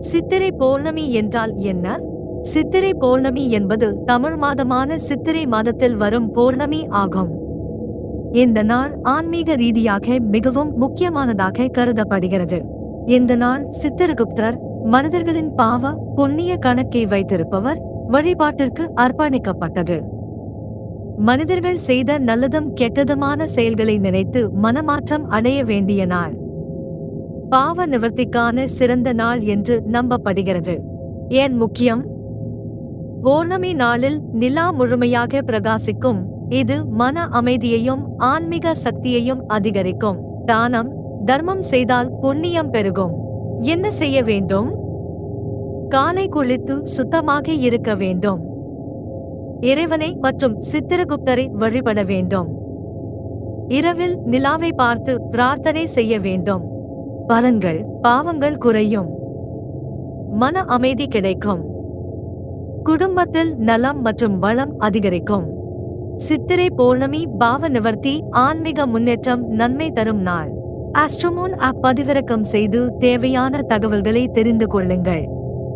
சித்திரை பௌர்ணமி என்றால் என்ன? சித்திரை பௌர்ணமி என்பது தமிழ் மாதமான சித்திரை மாதத்தில் வரும் பௌர்ணமி ஆகும். இந்த நாள் ஆன்மீக ரீதியாக மிகவும் முக்கியமானதாக கருதப்படுகிறது. இந்த நாள் சித்திரகுப்தர், மனிதர்களின் பாவ புண்ணிய கணக்கை வைத்திருப்பவர், வழிபாட்டிற்கு அர்ப்பணிக்கப்பட்டது. மனிதர்கள் செய்த நல்லதும் கெட்டதுமான செயல்களை நினைத்து மனமாற்றம் அடைய வேண்டிய நாள். பாவ நிவர்த்திக்கான சிறந்த நாள் என்று நம்பப்படுகிறது. ஏன் முக்கியம்? பௌர்ணமி நாளில் நிலா முழுமையாக பிரகாசிக்கும். இது மன அமைதியையும் ஆன்மீக சக்தியையும் அதிகரிக்கும். தானம், தர்மம் செய்தால் புண்ணியம் பெருகும். என்ன செய்ய வேண்டும்? காலை குளித்து சுத்தமாக இருக்க வேண்டும். இறைவனை மற்றும் சித்திரகுப்தரை வழிபட வேண்டும். இரவில் நிலாவை பார்த்து பிரார்த்தனை செய்ய வேண்டும். பலன்கள்: பாவங்கள் குறையும், மன அமைதி கிடைக்கும், குடும்பத்தில் நலம் மற்றும் வளம் அதிகரிக்கும். சித்திரை பௌர்ணமி பாவ நிவர்த்தி, ஆன்மீக முன்னேற்றம், நன்மை தரும் நாள். ஆஸ்ட்ரோமூன் ஆப் பதிவிறக்கம் செய்து தேவையான தகவல்களை தெரிந்து கொள்ளுங்கள்.